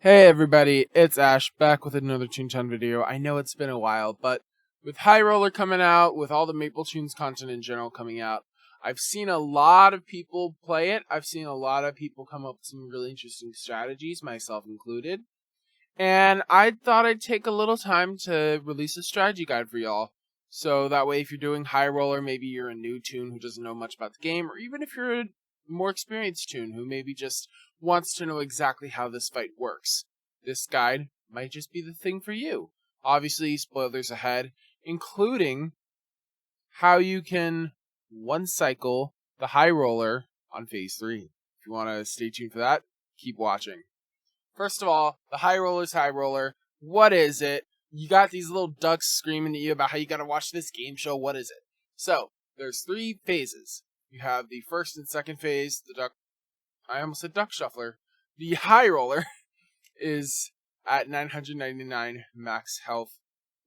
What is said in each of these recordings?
Hey everybody, it's Ash back with another Toontown video. I know it's been a while, but with High Roller coming out, with all the Maple Tunes content in general coming out, I've seen a lot of people play it. I've seen a lot of people come up with some really interesting strategies, myself included. And I thought I'd take a little time to release a strategy guide for y'all. So that way if you're doing High Roller, maybe you're a new Toon who doesn't know much about the game, or even if you're a more experienced Toon who maybe just wants to know exactly how this fight works. This guide might just be the thing for you. Obviously, spoilers ahead, including how you can one cycle the High Roller on Phase 3. If you want to stay tuned for that, keep watching. First of all, the High Roller's High Roller. What is it? You got these little ducks screaming at you about how you gotta watch this game show. What is it? So, there's 3 phases. You have the first and second phase, I almost said duck shuffler. The High Roller is at 999 max health.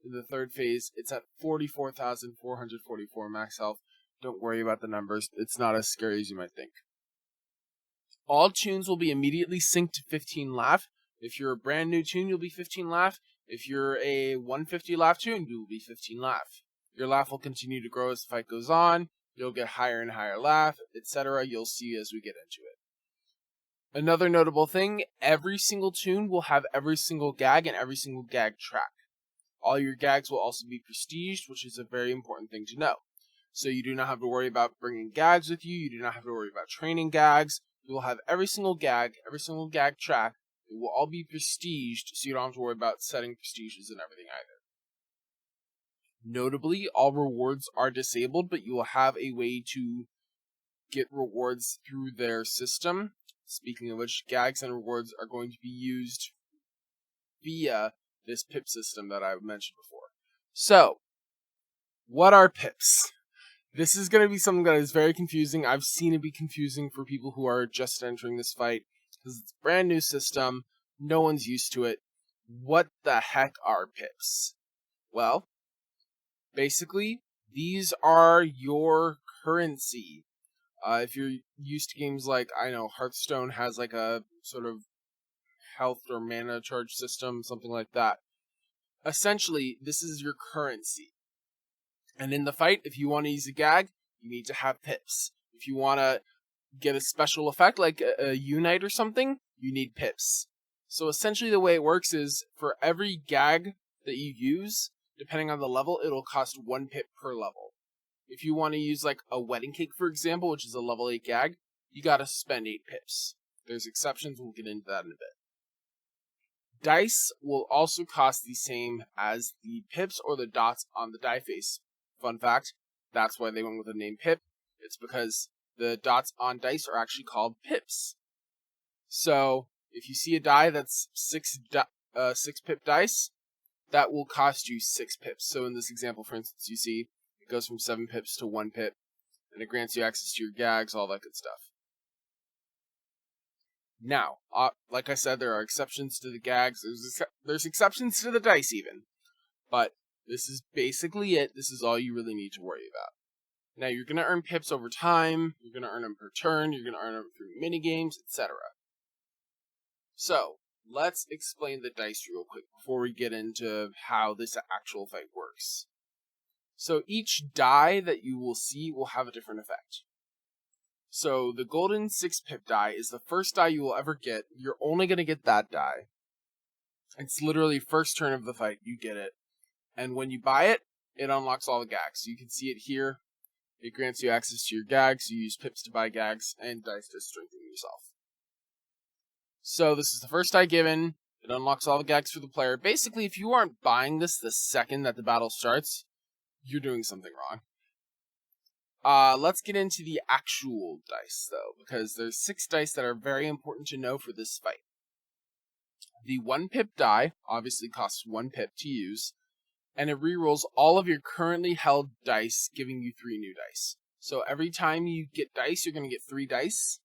In the third phase, it's at 44,444 max health. Don't worry about the numbers. It's not as scary as you might think. All tunes will be immediately synced to 15 laugh. If you're a brand new tune, you'll be 15 laugh. If you're a 150 laugh tune, you will be 15 laugh. Your laugh will continue to grow as the fight goes on. You'll get higher and higher laugh, etc. You'll see as we get into it. Another notable thing, every single tune will have every single gag and every single gag track. All your gags will also be prestiged, which is a very important thing to know. So you do not have to worry about bringing gags with you. You do not have to worry about training gags. You will have every single gag track. It will all be prestiged, so you don't have to worry about setting prestiges and everything either. Notably, all rewards are disabled, but you will have a way to get rewards through their system. Speaking of which, gags and rewards are going to be used via this pip system that I mentioned before. So, what are pips? This is going to be something that is very confusing. I've seen it be confusing for people who are just entering this fight because it's a brand new system. No one's used to it. What the heck are pips? Well, basically, these are your currency. If you're used to games like, Hearthstone has like a sort of health or mana charge system, something like that. Essentially, this is your currency. And in the fight, if you want to use a gag, you need to have pips. If you want to get a special effect like a unite or something, you need pips. So essentially the way it works is for every gag that you use, depending on the level, it'll cost 1 pip per level. If you want to use like a wedding cake, for example, which is a level 8 gag, you gotta spend 8 pips. There's exceptions, we'll get into that in a bit. Dice will also cost the same as the pips or the dots on the die face. Fun fact, that's why they went with the name Pip. It's because the dots on dice are actually called pips. So, if you see a die that's 6 pip dice, that will cost you 6 pips. So in this example, for instance, you see it goes from 7 pips to 1 pip, and it grants you access to your gags, all that good stuff. Now, like I said, there are exceptions to the gags. There's exceptions to the dice even. But this is basically it. This is all you really need to worry about. Now, you're going to earn pips over time. You're going to earn them per turn. You're going to earn them through minigames, etc. So, let's explain the dice real quick before we get into how this actual fight works. So, each die that you will see will have a different effect. So, the golden 6-pip die is the first die you will ever get. You're only going to get that die. It's literally first turn of the fight, you get it. And when you buy it, it unlocks all the gags. You can see it here. It grants you access to your gags. You use pips to buy gags and dice to strengthen yourself. So this is the first die given. It unlocks all the gags for the player. Basically, if you aren't buying this the second that the battle starts, you're doing something wrong. Let's get into the actual dice, though, because there's 6 dice that are very important to know for this fight. The 1-pip die obviously costs 1 pip to use, and it rerolls all of your currently held dice, giving you 3 new dice. So every time you get dice, you're going to get 3 dice.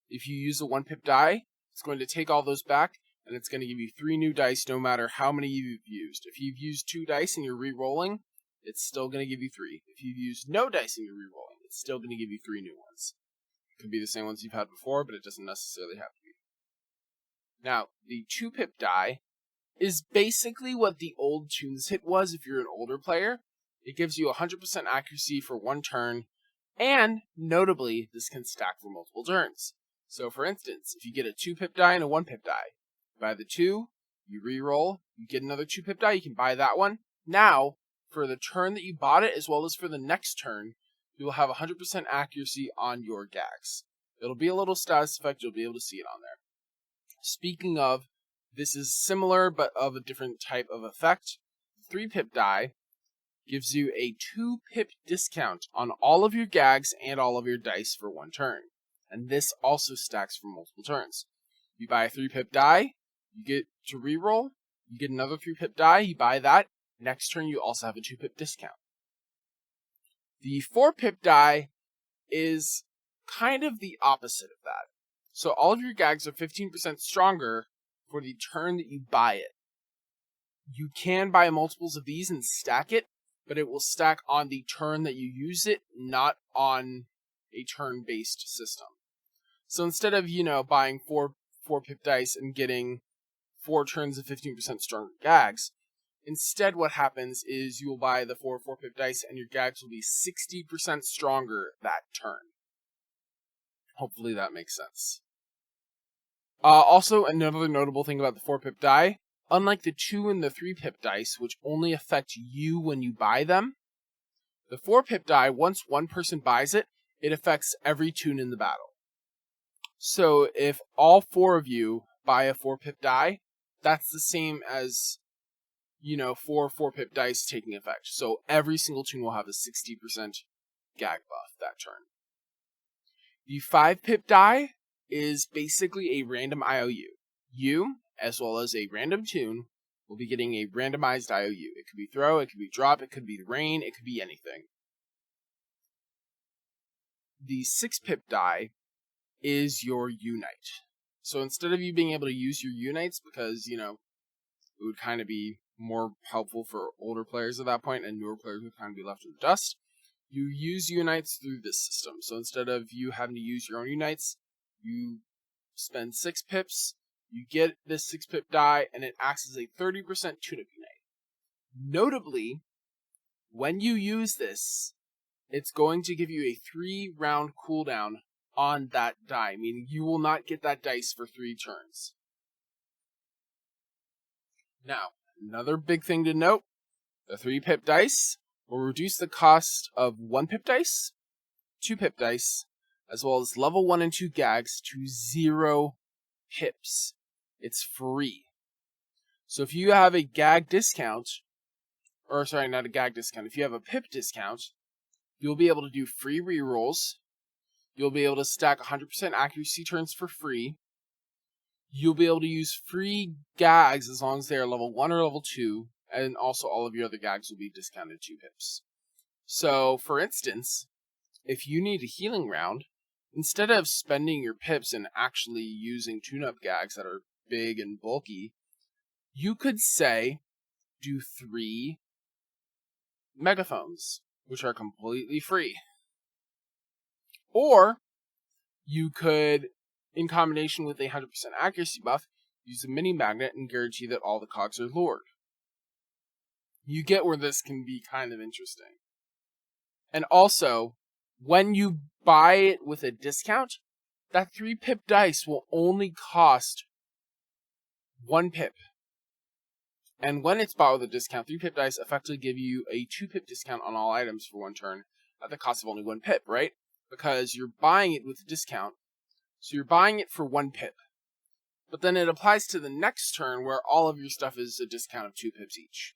If you use a 1-pip die, it's going to take all those back, and it's going to give you 3 new dice no matter how many you've used. If you've used 2 dice and you're re-rolling, it's still going to give you 3. If you've used no dice and you're re-rolling, it's still going to give you 3 new ones. It could be the same ones you've had before, but it doesn't necessarily have to be. Now, the 2-pip die is basically what the old Toons hit was if you're an older player. It gives you 100% accuracy for one turn, and notably, this can stack for multiple turns. So for instance, if you get a 2-pip die and a 1-pip die, buy the 2, you re-roll, you get another 2-pip die, you can buy that one. Now, for the turn that you bought it, as well as for the next turn, you will have 100% accuracy on your gags. It'll be a little status effect, you'll be able to see it on there. Speaking of, this is similar but of a different type of effect. 3-pip die gives you a 2-pip discount on all of your gags and all of your dice for one turn. And this also stacks for multiple turns. You buy a 3-pip die, you get to reroll, you get another 3-pip die, you buy that, next turn you also have a 2-pip discount. The 4-pip die is kind of the opposite of that. So all of your gags are 15% stronger for the turn that you buy it. You can buy multiples of these and stack it, but it will stack on the turn that you use it, not on a turn-based system. So instead of, buying 4-pip dice and getting 4 turns of 15% stronger gags, instead what happens is you will buy the 4-pip dice and your gags will be 60% stronger that turn. Hopefully that makes sense. Also, another notable thing about the 4-pip die, unlike the 2 and the 3-pip dice, which only affect you when you buy them, the 4-pip die, once one person buys it, it affects every Toon in the battle. So if all 4 of you buy a 4-pip die, that's the same as, 4 4-pip dice taking effect. So every single Toon will have a 60% gag buff that turn. The 5-pip die is basically a random IOU. You, as well as a random Toon, will be getting a randomized IOU. It could be throw, it could be drop, it could be rain, it could be anything. The 6-pip die is your Unite. So instead of you being able to use your Unites, because, it would kind of be more helpful for older players at that point, and newer players would kind of be left in the dust, you use Unites through this system. So instead of you having to use your own Unites, you spend 6 pips, you get this 6-pip die, and it acts as a 30% tune-up Unite. Notably, when you use this, it's going to give you a 3-round cooldown on that die, meaning you will not get that dice for 3 turns. Now, another big thing to note, the 3-pip dice will reduce the cost of 1-pip dice, 2-pip dice, as well as level 1 and 2 gags to 0 pips. It's free. So if you have a gag discount, not a gag discount, if you have a pip discount, you'll be able to do free rerolls. You'll be able to stack 100% accuracy turns for free. You'll be able to use free gags as long as they are level 1 or level 2, and also all of your other gags will be discounted 2 pips. So, for instance, if you need a healing round, instead of spending your pips and actually using tune-up gags that are big and bulky, you could say, do 3 megaphones, which are completely free. Or, you could, in combination with a 100% accuracy buff, use a mini magnet and guarantee that all the cogs are lured. You get where this can be kind of interesting. And also, when you buy it with a discount, that 3-pip dice will only cost 1 pip. And when it's bought with a discount, 3-pip dice effectively give you a 2-pip discount on all items for 1 turn at the cost of only 1 pip, right? Because you're buying it with a discount, so you're buying it for 1 pip. But then it applies to the next turn where all of your stuff is a discount of 2 pips each.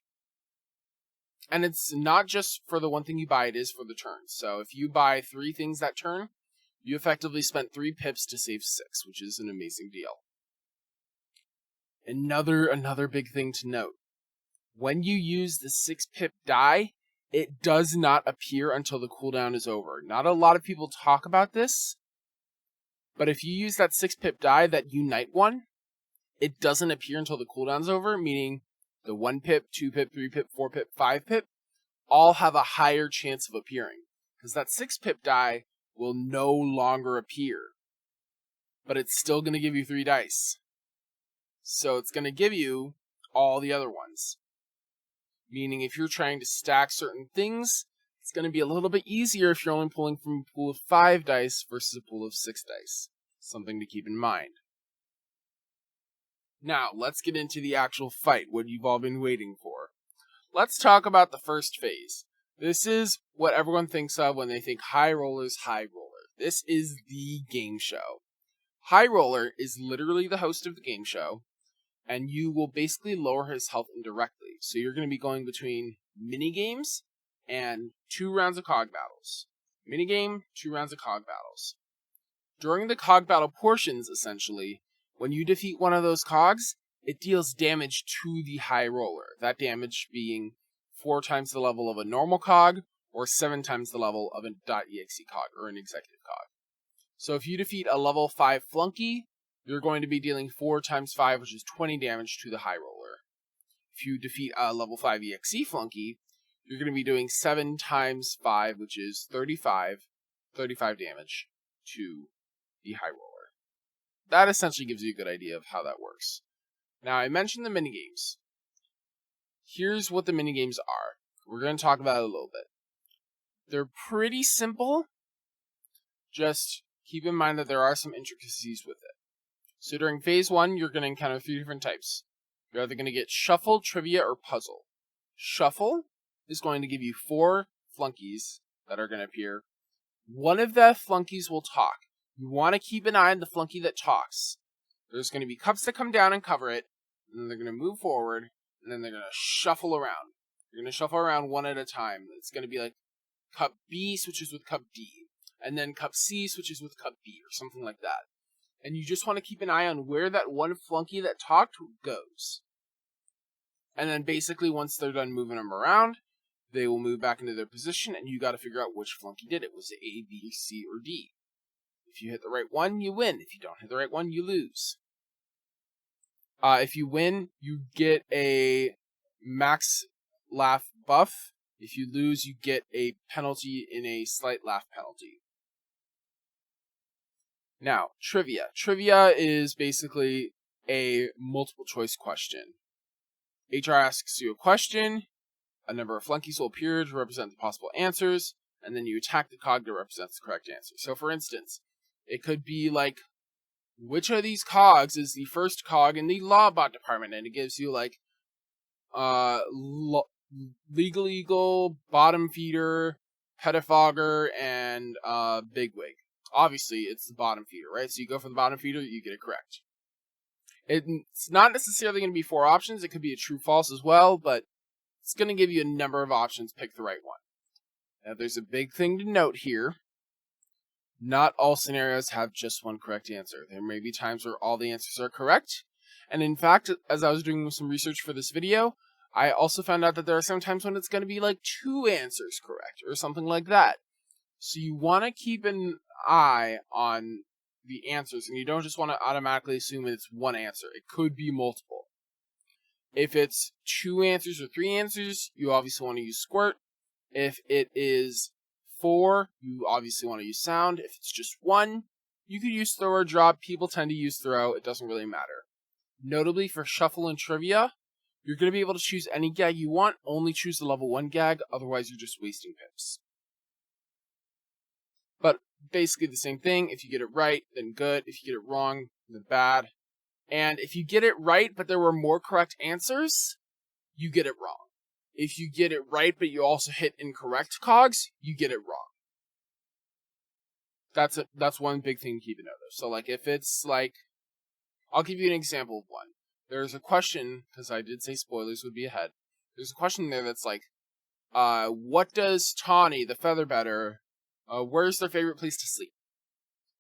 And it's not just for the one thing you buy, it is for the turn. So if you buy 3 things that turn, you effectively spent 3 pips to save 6, which is an amazing deal. Another big thing to note. When you use the 6-pip die, it does not appear until the cooldown is over. Not a lot of people talk about this, but if you use that 6-pip die, that Unite one, it doesn't appear until the cooldown's over, meaning the 1-pip, 2-pip, 3-pip, 4-pip, 5-pip all have a higher chance of appearing. Because that 6-pip die will no longer appear. But it's still going to give you 3 dice. So it's going to give you all the other ones. Meaning if you're trying to stack certain things, it's going to be a little bit easier if you're only pulling from a pool of 5 dice versus a pool of 6 dice. Something to keep in mind. Now, let's get into the actual fight, what you've all been waiting for. Let's talk about the first phase. This is what everyone thinks of when they think High Roller's High Roller. This is the game show. High Roller is literally the host of the game show, and you will basically lower his health indirectly. So you're going to be going between minigames and 2 rounds of cog battles. Minigame, 2 rounds of cog battles. During the cog battle portions, essentially, when you defeat one of those cogs, it deals damage to the High Roller. That damage being 4 times the level of a normal cog, or 7 times the level of an .exe cog, or an executive cog. So if you defeat a level 5 flunky, you're going to be dealing 4 times 5, which is 20 damage to the High Roller. If you defeat a level 5 exe flunky, you're going to be doing 7 times 5, which is 35 damage to the High Roller. That essentially gives you a good idea of how that works. Now, I mentioned the minigames. Here's what the minigames are. We're going to talk about it a little bit. They're pretty simple. Just keep in mind that there are some intricacies with it. So during phase 1, you're going to encounter 3 different types. You're either going to get shuffle, trivia, or puzzle. Shuffle is going to give you 4 flunkies that are going to appear. One of the flunkies will talk. You want to keep an eye on the flunky that talks. There's going to be cups that come down and cover it, and then they're going to move forward, and then they're going to shuffle around. You're going to shuffle around one at a time. It's going to be like cup B switches with cup D, and then cup C switches with cup B, or something like that. And you just want to keep an eye on where that one flunky that talked goes. And then basically once they're done moving them around, they will move back into their position, and you got to figure out which flunky did it. Was it A, B, C, or D? If you hit the right one, you win. If you don't hit the right one, you lose. If you win, you get a max laugh buff. If you lose, you get a penalty in a slight laugh penalty. Now, trivia. Trivia is basically a multiple choice question. HR asks you a question, a number of flunkies will appear to represent the possible answers, and then you attack the cog that represents the correct answer. So for instance, it could be like, which of these cogs is the first cog in the Lawbot department? And it gives you like, Legal Eagle, Bottom Feeder, Pettifogger, and Bigwig. Obviously, it's the bottom feeder, right? So you go for the bottom feeder, you get it correct. It's not necessarily going to be 4 options. It could be a true-false as well, but it's going to give you a number of options. Pick the right one. Now, there's a big thing to note here. Not all scenarios have just one correct answer. There may be times where all the answers are correct. And in fact, as I was doing some research for this video, I also found out that there are some times when it's going to be like 2 answers correct or something like that. So you want to keep an eye on the answers, and you don't just want to automatically assume it's one answer. It could be multiple. If it's 2 answers or 3 answers, you obviously want to use squirt. If it is 4, you obviously want to use sound. If it's just 1, you could use throw or drop. People tend to use throw. It doesn't really matter. Notably for shuffle and trivia, you're going to be able to choose any gag you want. Only choose the level 1 gag, otherwise you're just wasting pips. But basically the same thing. If you get it right, then good. If you get it wrong, then bad. And if you get it right, but there were more correct answers, you get it wrong. If you get it right, but you also hit incorrect cogs, you get it wrong. That's one big thing to keep in note of. So like if it's like, I'll give you an example of one. There's a question, because I did say spoilers would be ahead. There's a question there that's like, what does Tawny, the featherbetter, where's their favorite place to sleep?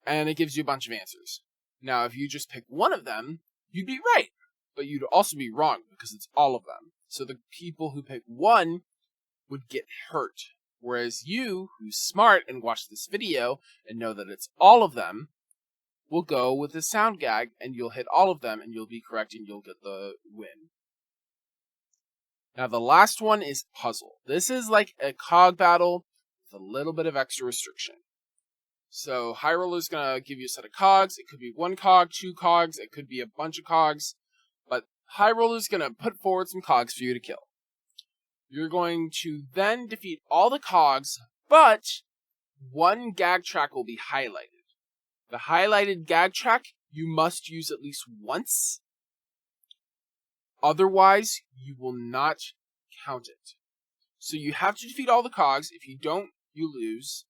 And it gives you a bunch of answers. Now, if you just pick one of them, you'd be right. But you'd also be wrong, because it's all of them. So the people who pick one would get hurt. Whereas you, who's smart and watch this video and know that it's all of them, will go with the sound gag, and you'll hit all of them, and you'll be correct, and you'll get the win. Now, the last one is puzzle. This is like a cog battle with a little bit of extra restriction. So, High Roller's going to give you a set of cogs. It could be 1 cog, 2 cogs. It could be a bunch of cogs. High Roller's going to put forward some cogs for you to kill. You're going to then defeat all the cogs, but one gag track will be highlighted. The highlighted gag track you must use at least once. Otherwise, you will not count it. So you have to defeat all the cogs. If you don't, you lose.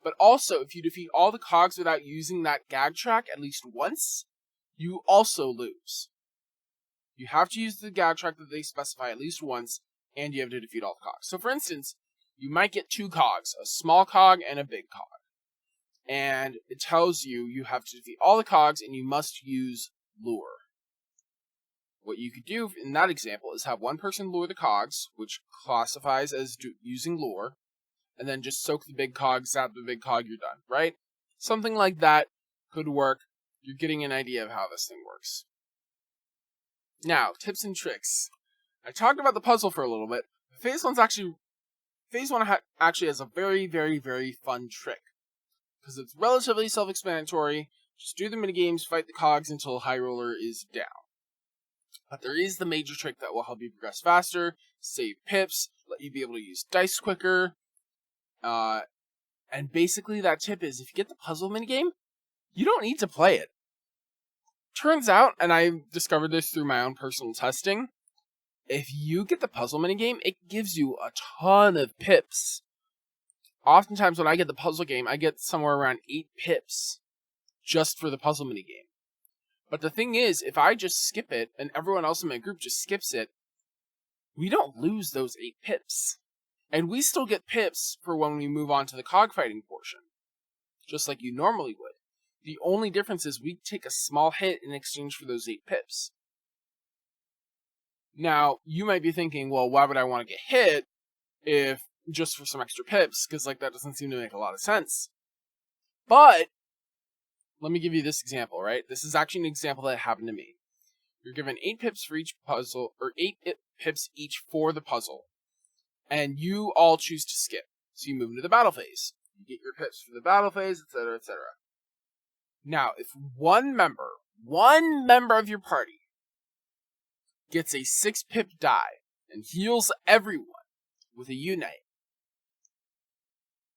But also, if you defeat all the cogs without using that gag track at least once, you also lose. You have to use the gag track that they specify at least once, and you have to defeat all the cogs. So for instance, you might get 2 cogs, a small cog and a big cog. And it tells you have to defeat all the cogs, and you must use lure. What you could do in that example is have one person lure the cogs, which classifies as using lure, and then just soak the big cog, zap the big cog, you're done, right? Something like that could work. You're getting an idea of how this thing works. Now, tips and tricks. I talked about the puzzle for a little bit. Phase 1 actually has a very, very, very fun trick. Because it's relatively self-explanatory. Just do the minigames, fight the cogs until High Roller is down. But there is the major trick that will help you progress faster, save pips, let you be able to use dice quicker. And basically that tip is, if you get the puzzle minigame, you don't need to play it. Turns out, and I discovered this through my own personal testing, if you get the puzzle minigame, it gives you a ton of pips. Oftentimes when I get the puzzle game, I get somewhere around 8 pips just for the puzzle minigame. But the thing is, if I just skip it, and everyone else in my group just skips it, we don't lose those 8 pips. And we still get pips for when we move on to the cog fighting portion, just like you normally would. The only difference is we take a small hit in exchange for those 8 pips. Now, you might be thinking, well, why would I want to get hit if just for some extra pips? Because that doesn't seem to make a lot of sense. But let me give you this example, right? This is actually an example that happened to me. You're given 8 pips for each puzzle, or 8 pips each for the puzzle. And you all choose to skip. So you move into the battle phase. You get your pips for the battle phase, etc., etc. Now, if one member of your party gets a 6 pip die and heals everyone with a unite,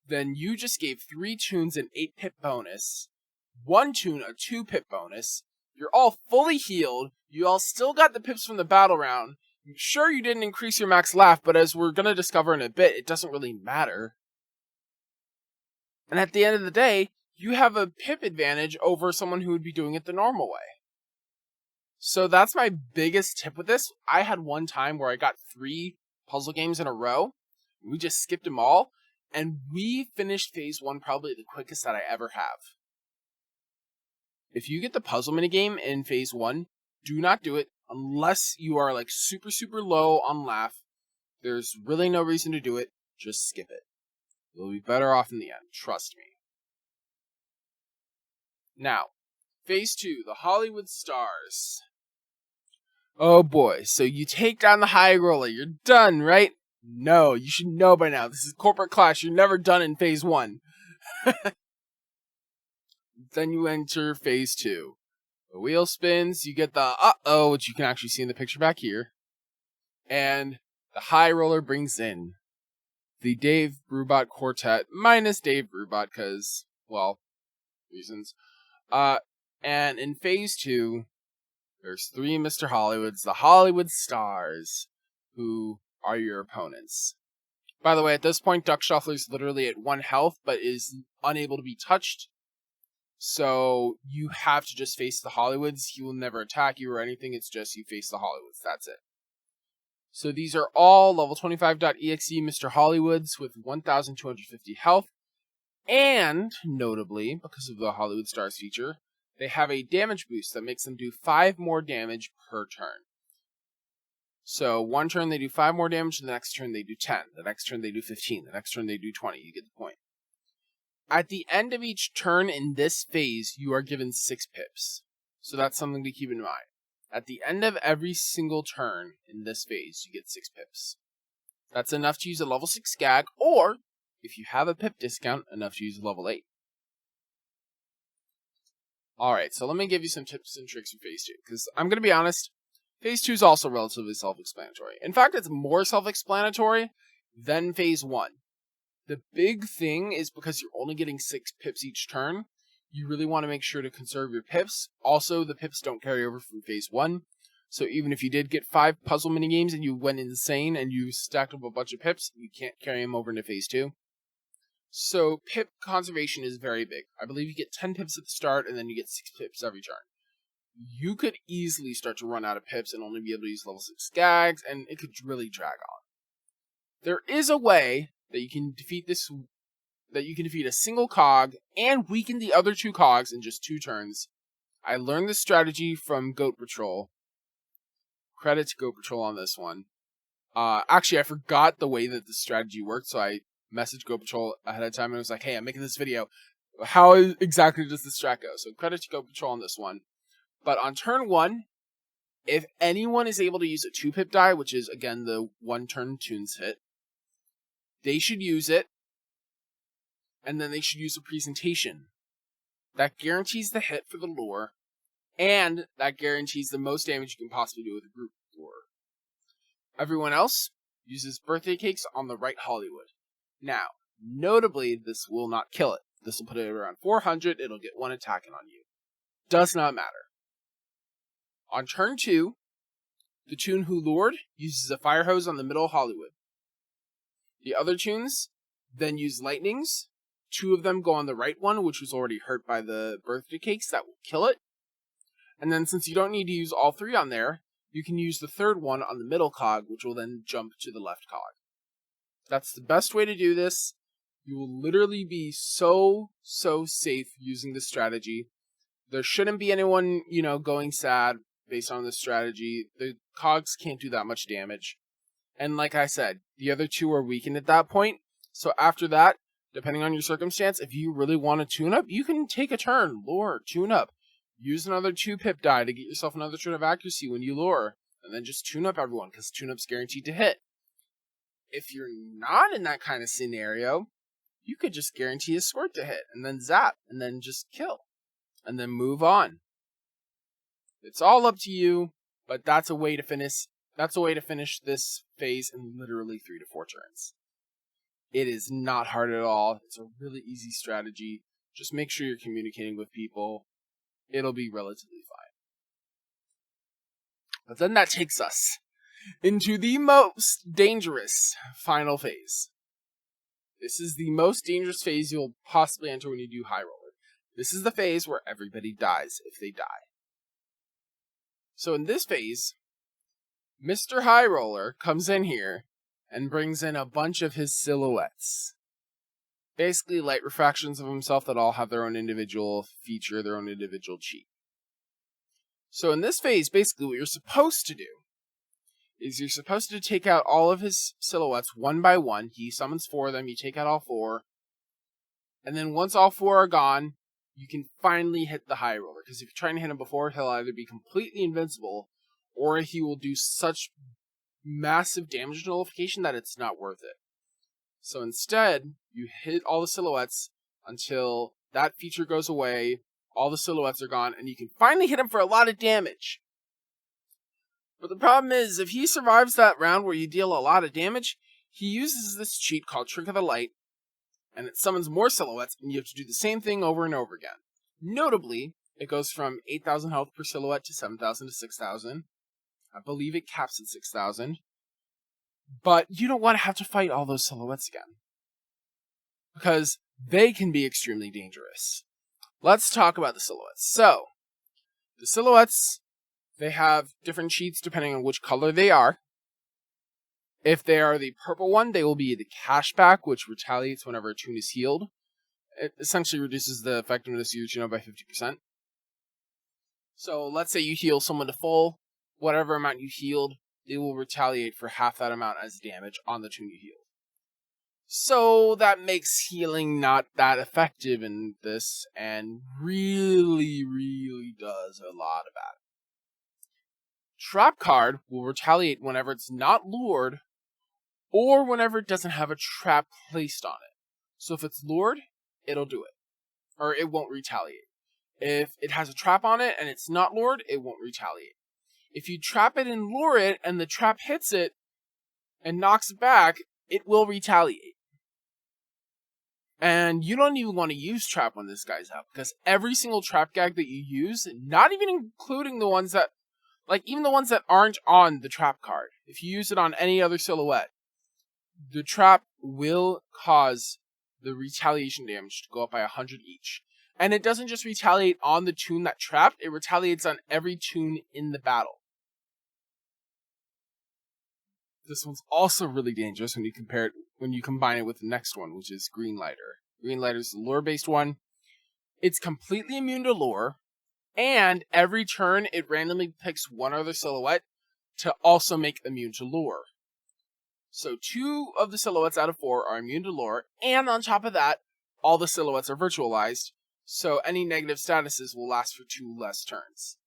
then you just gave 3 toons an 8 pip bonus, 1 toon a 2 pip bonus, you're all fully healed, you all still got the pips from the battle round. Sure, you didn't increase your max laugh, but as we're going to discover in a bit, it doesn't really matter. And at the end of the day, you have a pip advantage over someone who would be doing it the normal way. So that's my biggest tip with this. I had one time where I got 3 puzzle games in a row. We just skipped them all, and we finished phase 1 probably the quickest that I ever have. If you get the puzzle minigame in phase 1, do not do it unless you are super, super low on laugh. There's really no reason to do it. Just skip it. You'll be better off in the end. Trust me. Now, phase 2, the Hollywood Stars. Oh boy, so you take down the High Roller. You're done, right? No, you should know by now. This is Corporate Clash. You're never done in phase 1. Then you enter phase 2. The wheel spins, you get the uh-oh, which you can actually see in the picture back here. And the High Roller brings in the Dave Brubot Quartet, minus Dave Brubot, because, well, reasons. And in phase 2, there's 3 Mr. Hollywoods, the Hollywood Stars, who are your opponents. By the way, at this point, Duck Shuffler's literally at 1 health, but is unable to be touched. So you have to just face the Hollywoods. He will never attack you or anything. It's just you face the Hollywoods. That's it. So these are all level 25.exe Mr. Hollywoods with 1,250 health. And, notably, because of the Hollywood Stars feature, they have a damage boost that makes them do 5 more damage per turn. So one turn they do 5 more damage, the next turn they do 10, the next turn they do 15, the next turn they do 20. You get the point. At the end of each turn in this phase, you are given 6 pips. So that's something to keep in mind. At the end of every single turn in this phase, you get 6 pips. That's enough to use a level 6 gag, or, if you have a pip discount, enough to use a level 8. Alright, so let me give you some tips and tricks for phase 2, because I'm going to be honest, Phase 2 is also relatively self-explanatory. In fact, it's more self-explanatory than Phase 1. The big thing is because you're only getting 6 pips each turn, you really want to make sure to conserve your pips. Also, the pips don't carry over from Phase 1. So even if you did get 5 puzzle minigames and you went insane and you stacked up a bunch of pips, you can't carry them over into Phase 2. So pip conservation is very big. I believe you get 10 pips at the start and then you get 6 pips every turn. You could easily start to run out of pips and only be able to use level 6 gags, and it could really drag on. There is a way that you can defeat a single cog and weaken the other 2 cogs in just 2 turns. I learned this strategy from Goat Patrol. Credit to Goat Patrol on this one. Actually, I forgot the way that the strategy worked, so I messaged Goat Patrol ahead of time and was like, hey, I'm making this video. How exactly does this strat go? So credit to Goat Patrol on this one. But on turn 1, if anyone is able to use a 2-pip die, which is, again, the 1-turn Toons hit, they should use it, and then they should use a presentation. That guarantees the hit for the lure, and that guarantees the most damage you can possibly do with a group lure. Everyone else uses birthday cakes on the right Hollywood. Now, notably, this will not kill it. This will put it around 400, it'll get 1 attacking on you. Does not matter. On turn 2, the Toon who lured uses a fire hose on the middle Hollywood. The other Toons then use lightnings. 2 of them go on the right one, which was already hurt by the birthday cakes. That will kill it. And then since you don't need to use all 3 on there, you can use the 3rd one on the middle cog, which will then jump to the left cog. That's the best way to do this. You will literally be so safe using this strategy. There shouldn't be anyone, going sad based on this strategy. The cogs can't do that much damage. And like I said, the other 2 are weakened at that point. So after that, depending on your circumstance, if you really want to tune up, you can take a turn, lure, tune up. Use another 2-pip die to get yourself another turn of accuracy when you lure. And then just tune up everyone, because tune-up's guaranteed to hit. If you're not in that kind of scenario, you could just guarantee a squirt to hit, and then zap, and then just kill. And then move on. It's all up to you, but that's a way to finish this phase in literally 3 to 4 turns. It is not hard at all. It's a really easy strategy. Just make sure you're communicating with people. It'll be relatively fine. But then that takes us into the most dangerous final phase. This is the most dangerous phase you'll possibly enter when you do High Roller. This is the phase where everybody dies if they die. So in this phase, Mr. High Roller comes in here and brings in a bunch of his silhouettes. Basically light refractions of himself that all have their own individual feature, their own individual cheat. So in this phase, basically what you're supposed to do is you're supposed to take out all of his silhouettes one by one. He summons 4 of them, you take out all 4. And then once all 4 are gone, you can finally hit the High Roller. Because if you're trying to hit him before, he'll either be completely invincible, or he will do such massive damage nullification that it's not worth it. So instead, you hit all the silhouettes until that feature goes away, all the silhouettes are gone, and you can finally hit him for a lot of damage. But the problem is, if he survives that round where you deal a lot of damage, he uses this cheat called Trick of the Light, and it summons more silhouettes, and you have to do the same thing over and over again. Notably, it goes from 8,000 health per silhouette to 7,000 to 6,000. I believe it caps at 6,000. But you don't want to have to fight all those silhouettes again, because they can be extremely dangerous. Let's talk about the silhouettes. So, the silhouettes, they have different cheats depending on which color they are. If they are the purple one, they will be the cashback, which retaliates whenever a Toon is healed. It essentially reduces the effectiveness of your Toon by 50%. So, let's say you heal someone to full, whatever amount you healed, they will retaliate for half that amount as damage on the Toon you healed. So that makes healing not that effective in this, and really does a lot of that. Trap card will retaliate whenever it's not lured, or whenever it doesn't have a trap placed on it. So if it's lured, it'll do it. Or it won't retaliate. If it has a trap on it and it's not lured, it won't retaliate. If you trap it and lure it, and the trap hits it and knocks it back, it will retaliate. And you don't even want to use trap when this guy's out, because every single trap gag that you use, not even including the ones that, like even the ones that aren't on the trap card, if you use it on any other silhouette, the trap will cause the retaliation damage to go up by 100 each. And it doesn't just retaliate on the toon that trapped, it retaliates on every toon in the battle. This one's also really dangerous when you combine it with the next one, which is Green Lighter. Green Lighter is the lure-based one. It's completely immune to lure, and every turn it randomly picks one other silhouette to also make immune to lure. So 2 of the silhouettes out of 4 are immune to lure, and on top of that, all the silhouettes are virtualized, so any negative statuses will last for 2 less turns.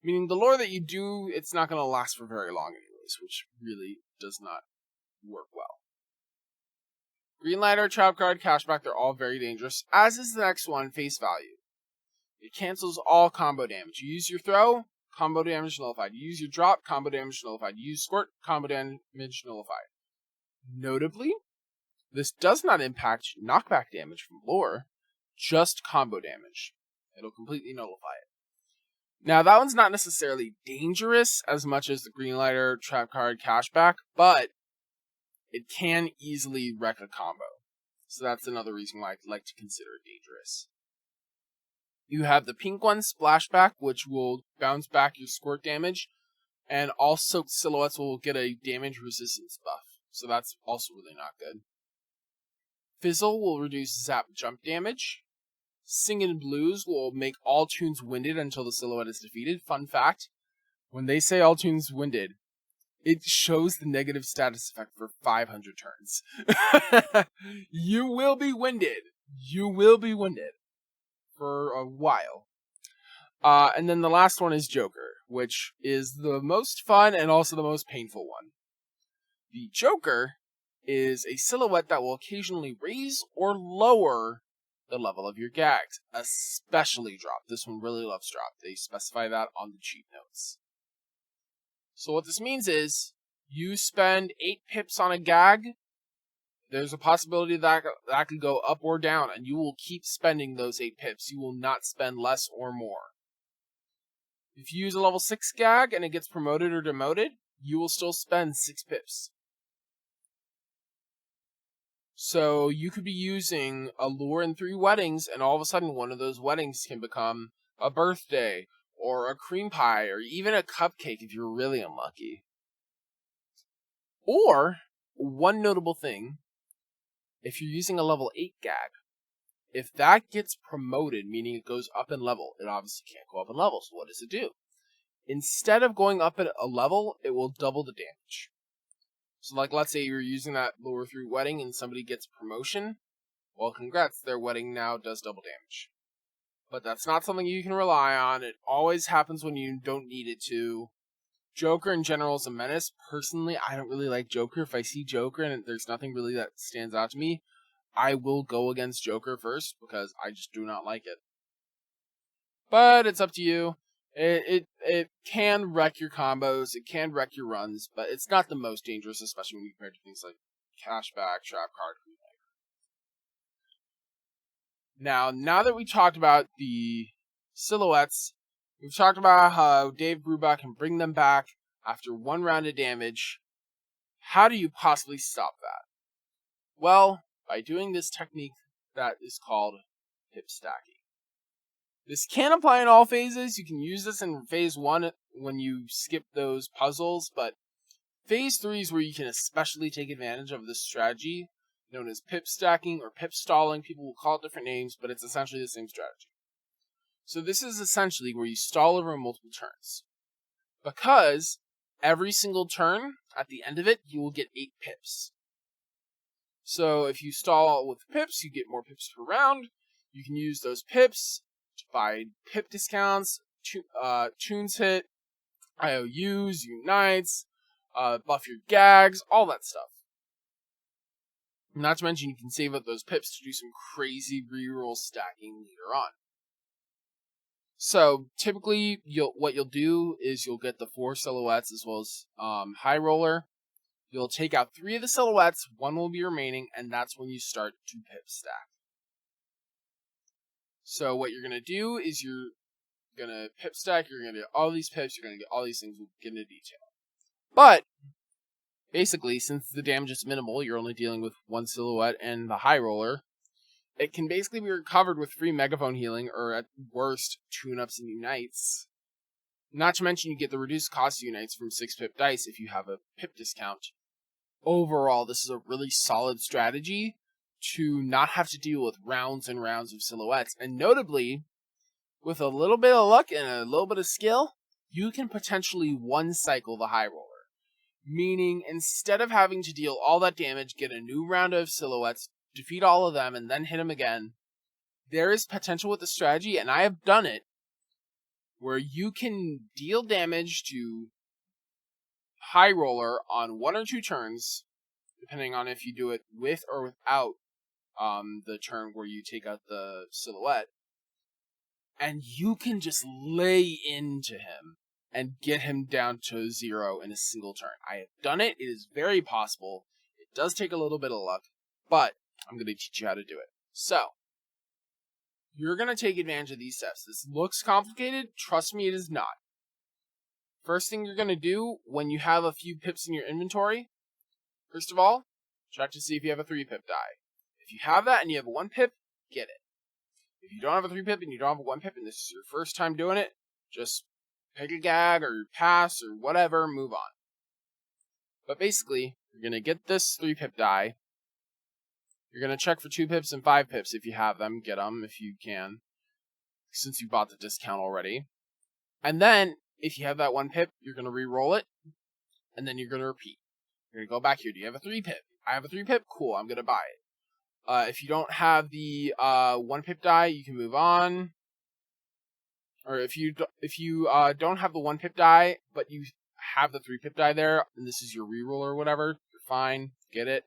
Meaning the lure that you do, it's not going to last for very long anyways, which really does not work well. Green Lighter, Trap Card, Cashback, they're all very dangerous, as is the next one, Face Value. It cancels all combo damage. You use your throw, combo damage nullified. You use your drop, combo damage nullified. You use squirt, combo damage nullified. Notably, this does not impact knockback damage from lure, just combo damage. It'll completely nullify it. Now, that one's not necessarily dangerous as much as the Green Lighter, Trap Card, Cashback, but it can easily wreck a combo. So that's another reason why I'd like to consider it dangerous. You have the pink one, Splashback, which will bounce back your squirt damage, and all soaked silhouettes will get a damage resistance buff. So that's also really not good. Fizzle will reduce zap jump damage. Singin' Blues will make all toons winded until the silhouette is defeated. Fun fact, when they say all toons winded, it shows the negative status effect for 500 turns. You will be winded. You will be winded for a while. And then the last one is Joker, which is the most fun and also the most painful one. The Joker is a silhouette that will occasionally raise or lower the level of your gags, especially drop. This one really loves drop. They specify that on the cheat notes. So what this means is, you spend 8 pips on a gag, there's a possibility that could go up or down, and you will keep spending those 8 pips. You will not spend less or more. If you use a level 6 gag and it gets promoted or demoted, you will still spend 6 pips. So you could be using a lure in 3 weddings, and all of a sudden one of those weddings can become a birthday, or a cream pie, or even a cupcake if you're really unlucky. Or, one notable thing, if you're using a level 8 gag, if that gets promoted, meaning it goes up in level, it obviously can't go up in level, so what does it do? Instead of going up at a level, it will double the damage. So like, let's say you're using that lure 3 wedding and somebody gets promotion, well congrats, their wedding now does double damage. But that's not something you can rely on. It always happens when you don't need it to. Joker in general is a menace. Personally, I don't really like Joker. If I see Joker and there's nothing really that stands out to me, I will go against Joker first because I just do not like it. But it's up to you. It can wreck your combos, it can wreck your runs, but it's not the most dangerous, especially when you compare to things like Cashback, Trap Card, and Now that we talked about the silhouettes, we've talked about how Dave Brubeck can bring them back after 1 round of damage. How do you possibly stop that? Well, by doing this technique that is called pip stacking. This can apply in all phases. You can use this in phase 1 when you skip those puzzles, but phase 3 is where you can especially take advantage of this strategy, known as pip stacking or pip stalling. People will call it different names, but it's essentially the same strategy. So this is essentially where you stall over multiple turns. Because every single turn, at the end of it, you will get 8 pips. So if you stall with pips, you get more pips per round. You can use those pips to buy pip discounts, tunes hit, IOUs, unites, buff your gags, all that stuff. Not to mention you can save up those pips to do some crazy reroll stacking later on. So typically, what you'll do is you'll get the 4 silhouettes as well as High Roller. You'll take out 3 of the silhouettes, 1 will be remaining, and that's when you start to pip stack. So what you're gonna do is you're gonna pip stack. You're gonna get all these pips. You're gonna get all these things. We'll get into detail. But basically, since the damage is minimal, you're only dealing with 1 silhouette and the High Roller. It can basically be recovered with free Megaphone healing, or at worst, tune-ups and unites. Not to mention you get the reduced cost unites from 6 pip dice if you have a pip discount. Overall, this is a really solid strategy to not have to deal with rounds and rounds of silhouettes. And notably, with a little bit of luck and a little bit of skill, you can potentially one-cycle the High Roller. Meaning, instead of having to deal all that damage, get a new round of silhouettes, defeat all of them, and then hit them again, there is potential with the strategy, and I have done it, where you can deal damage to High Roller on 1 or 2 turns, depending on if you do it with or without the turn where you take out the silhouette, and you can just lay into him and get him down to 0 in a single turn. I have done it. It is very possible. It does take a little bit of luck, but I'm going to teach you how to do it. So, you're going to take advantage of these steps. This looks complicated. Trust me, it is not. First thing you're going to do when you have a few pips in your inventory, first of all, check to see if you have a 3 pip die. If you have that and you have a 1 pip, get it. If you don't have a 3 pip and you don't have a 1 pip and this is your first time doing it, just pick a gag or pass or whatever, move on. But basically, you're going to get this 3 pip die. You're going to check for 2 pips and 5 pips if you have them. Get them if you can, since you bought the discount already. And then, if you have that 1 pip, you're going to re-roll it, and then you're going to repeat. You're going to go back here. Do you have a 3 pip? I have a 3 pip? Cool, I'm going to buy it. If you don't have the 1 pip die, you can move on. Or if you don't have the 1 pip die, but you have the 3 pip die there, and this is your reroll or whatever, you're fine. Get it.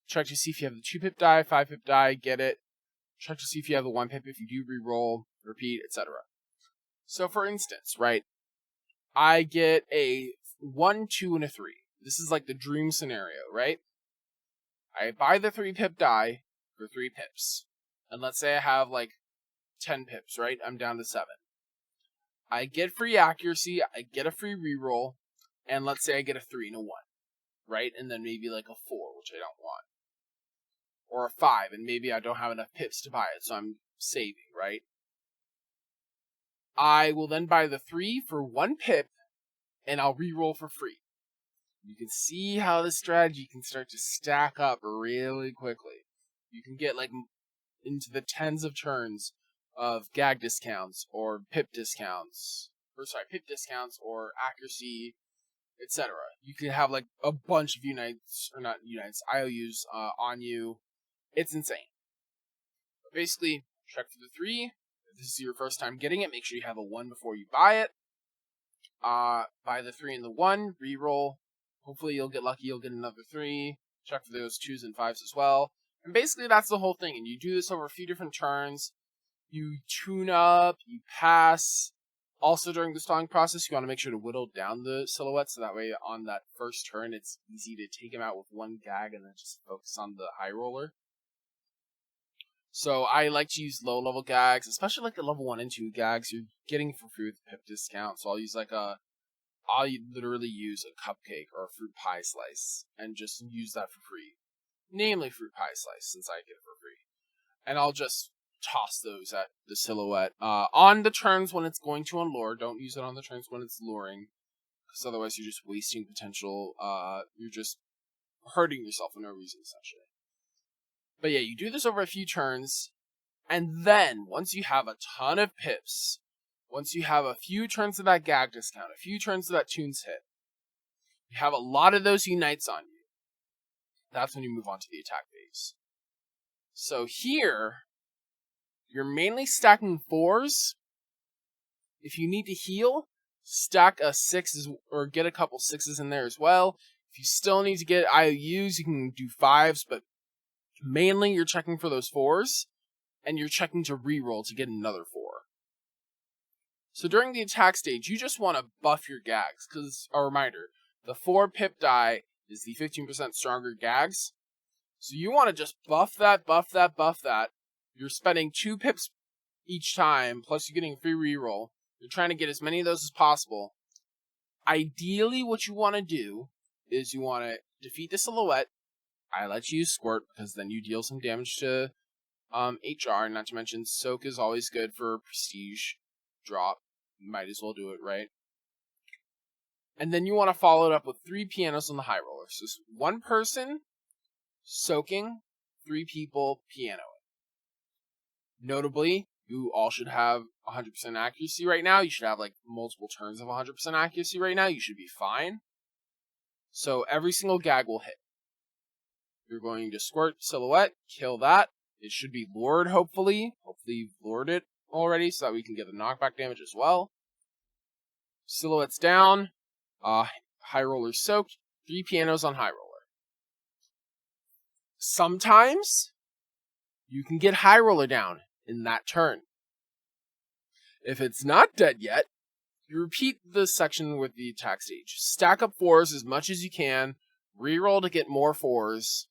Check to see if you have the 2 pip die, 5 pip die. Get it. Check to see if you have the 1 pip. If you do, reroll, repeat, etc. So, for instance, right, I get a 1, 2, and a 3. This is like the dream scenario, right? I buy the 3 pip die for 3 pips. And let's say I have like 10 pips, right? I'm down to 7. I get free accuracy, I get a free reroll, and let's say I get a 3 and a 1, right? And then maybe like a 4, which I don't want. Or a 5, and maybe I don't have enough pips to buy it, so I'm saving, right? I will then buy the 3 for 1 pip, and I'll reroll for free. You can see how this strategy can start to stack up really quickly. You can get like into the tens of turns of gag discounts or pip discounts. Pip discounts or accuracy, etc. You can have like a bunch of unites, or not unites, IOUs on you. It's insane. But basically, check for the 3. If this is your first time getting it, make sure you have a 1 before you buy it. Buy the 3 and the 1, reroll. Hopefully you'll get lucky, you'll get another 3. Check for those 2s and 5s as well. And basically that's the whole thing. And you do this over a few different turns. You tune up, you pass. Also during the stalling process, you want to make sure to whittle down the silhouette so that way on that first turn it's easy to take him out with 1 gag and then just focus on the High Roller. So I like to use low level gags, especially like the level 1 and 2 gags you're getting for free with the pip discount. So I'll literally use a cupcake or a fruit pie slice and just use that for free. Namely fruit pie slice, since I get it for free. And I'll just toss those at the silhouette. On the turns when it's going to unlure, don't use it on the turns when it's luring. Because otherwise you're just wasting potential. You're just hurting yourself for no reason, essentially. But yeah, you do this over a few turns. And then, once you have a ton of pips, once you have a few turns of that gag discount, a few turns of that tunes hit, you have a lot of those unites on you. That's when you move on to the attack phase. So here, you're mainly stacking 4s. If you need to heal, stack a 6 or get a couple 6s in there as well. If you still need to get IOUs, you can do 5s, but mainly you're checking for those 4s. and you're checking to reroll to get another 4. So during the attack stage, you just want to buff your gags, because, a reminder, the 4 pip die is the 15% stronger gags. So you want to just buff that, buff that, buff that. You're spending 2 pips each time, plus you're getting a free reroll. You're trying to get as many of those as possible. Ideally, what you want to do is you want to defeat the silhouette. I let you use Squirt, because then you deal some damage to HR, not to mention Soak is always good for prestige drop. Might as well do it, right? And then you want to follow it up with 3 pianos on the high roller. So 1 person soaking, 3 people pianoing. Notably, you all should have 100% accuracy right now. You should have like multiple turns of 100% accuracy right now. You should be fine. So every single gag will hit. You're going to Squirt Silhouette, kill that. It should be lured, hopefully. Hopefully you've lured it already so that we can get the knockback damage as well. Silhouette's down. High roller soaked. 3 pianos on high roller. Sometimes you can get high roller down in that turn. If it's not dead yet, you repeat the section with the attack stage. Stack up 4s as much as you can. Reroll to get more 4s.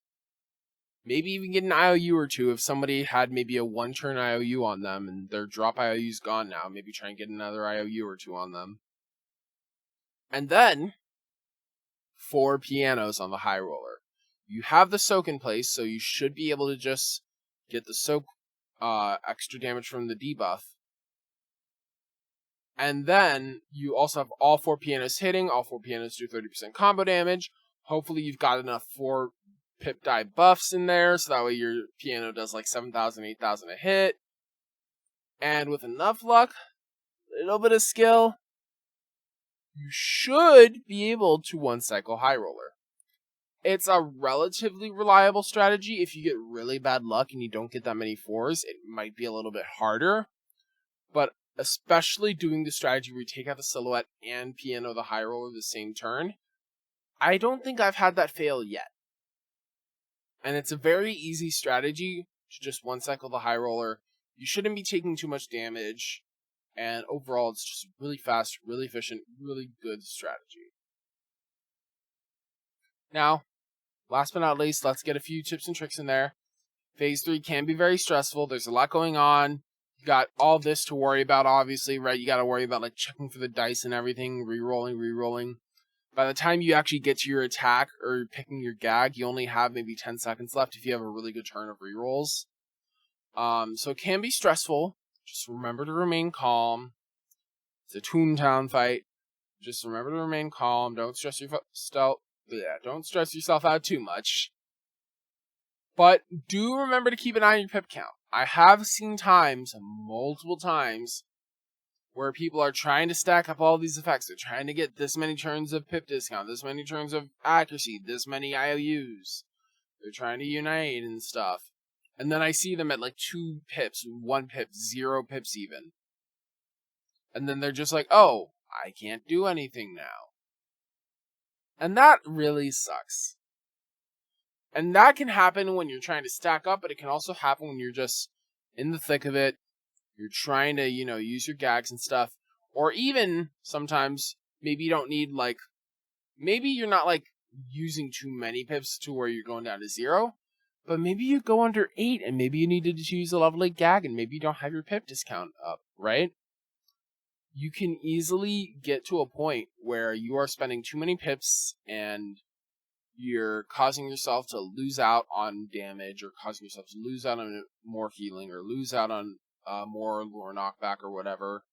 Maybe even get an IOU or 2 if somebody had maybe a 1-turn IOU on them and their drop IOU's gone now. Maybe try and get another IOU or 2 on them. And then 4 pianos on the high roller. You have the soak in place, so you should be able to just get the soak extra damage from the debuff. And then you also have all 4 pianos hitting. All 4 pianos do 30% combo damage. Hopefully you've got enough 4 pip die buffs in there, so that way your piano does like 7,000, 8,000 a hit. And with enough luck, a little bit of skill, you should be able to 1-cycle high roller. It's a relatively reliable strategy. If you get really bad luck and you don't get that many 4s, it might be a little bit harder. But especially doing the strategy where you take out the silhouette and piano the high roller the same turn, I don't think I've had that fail yet. And it's a very easy strategy to just 1-cycle the high roller. You shouldn't be taking too much damage. And overall, it's just really fast, really efficient, really good strategy. Now, last but not least, let's get a few tips and tricks in there. Phase 3 can be very stressful. There's a lot going on. You got all this to worry about, obviously, right? You got to worry about like checking for the dice and everything, re-rolling. By the time you actually get to your attack or picking your gag, you only have maybe 10 seconds left if you have a really good turn of rerolls. So it can be stressful. Just remember to remain calm. It's a Toontown fight. Just remember to remain calm. Don't stress yourself out too much. But do remember to keep an eye on your pip count. I have seen multiple times, where people are trying to stack up all these effects. They're trying to get this many turns of pip discount, this many turns of accuracy, this many IOUs. They're trying to unite and stuff. And then I see them at like 2 pips, 1 pip, 0 pips even. And then they're just like, oh, I can't do anything now. And that really sucks. And that can happen when you're trying to stack up, but it can also happen when you're just in the thick of it. You're trying to, use your gags and stuff. Or even sometimes, maybe you don't need maybe you're not using too many pips to where you're going down to 0. But maybe you go under 8 and maybe you needed to use a level 8 gag and maybe you don't have your pip discount up, right? You can easily get to a point where you are spending too many pips and you're causing yourself to lose out on damage or causing yourself to lose out on more healing or lose out on more lure knockback or whatever.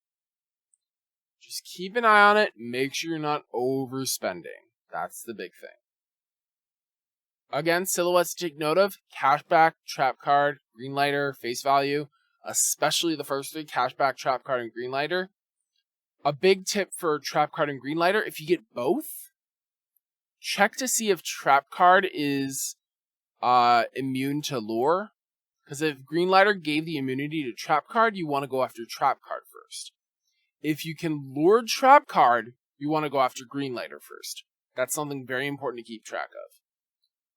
Just keep an eye on it. Make sure you're not overspending. That's the big thing. Again, silhouettes to take note of: cashback, trap card, greenlighter, face value, especially the first 3, cashback, trap card, and greenlighter. A big tip for trap card and greenlighter: if you get both, check to see if trap card is immune to lure. Because if greenlighter gave the immunity to trap card, you want to go after trap card first. If you can lure trap card, you want to go after greenlighter first. That's something very important to keep track of.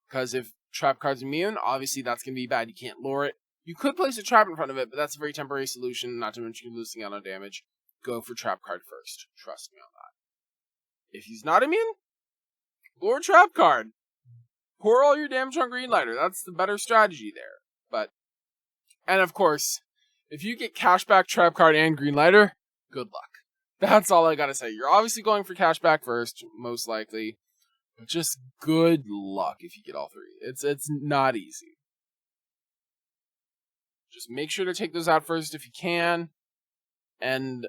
Because if trap card's immune, obviously that's going to be bad. You can't lure it. You could place a trap in front of it, but that's a very temporary solution, not to mention you're losing out on damage. Go for trap card first. Trust me on that. If he's not immune, or trap card. Pour all your damage on Green Lighter. That's the better strategy there. And of course, if you get cashback, trap card, and Green Lighter, good luck. That's all I gotta say. You're obviously going for cashback first, most likely. But just good luck if you get all three. It's not easy. Just make sure to take those out first if you can. And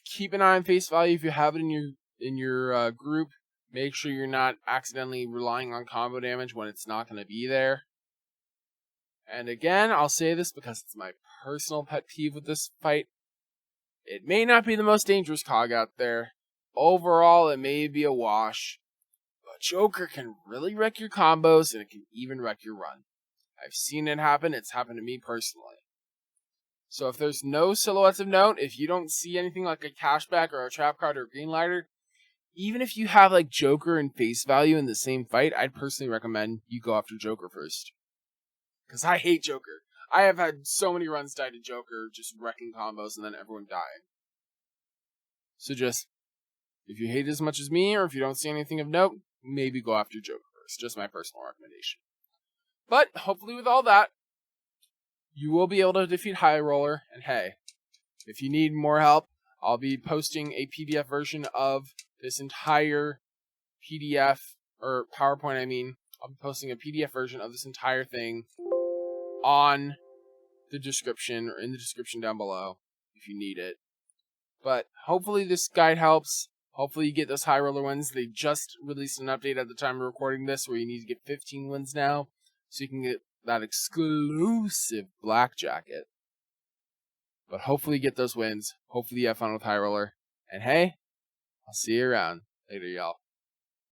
keep an eye on face value if you have it in your group. Make sure you're not accidentally relying on combo damage when it's not going to be there. And again, I'll say this because it's my personal pet peeve with this fight. It may not be the most dangerous cog out there. Overall, it may be a wash. But Joker can really wreck your combos, and it can even wreck your run. I've seen it happen. It's happened to me personally. So if there's no silhouettes of note, if you don't see anything like a cashback or a trap card or a Green Lighter, even if you have like Joker and face value in the same fight, I'd personally recommend you go after Joker first. Because I hate Joker. I have had so many runs die to Joker, just wrecking combos and then everyone dying. So just, if you hate it as much as me, or if you don't see anything of note, maybe go after Joker first. Just my personal recommendation. But hopefully with all that, you will be able to defeat High Roller. And hey, if you need more help, I'll be posting a PDF version of this entire PDF, or PowerPoint, I'll be posting a PDF version of this entire thing on the description, or in the description down below, if you need it. But hopefully this guide helps. Hopefully you get those High Roller wins. They just released an update at the time of recording this, where you need to get 15 wins now, so you can get that exclusive black jacket. But hopefully you get those wins. Hopefully you have fun with High Roller. And hey, I'll see you around. Later, y'all.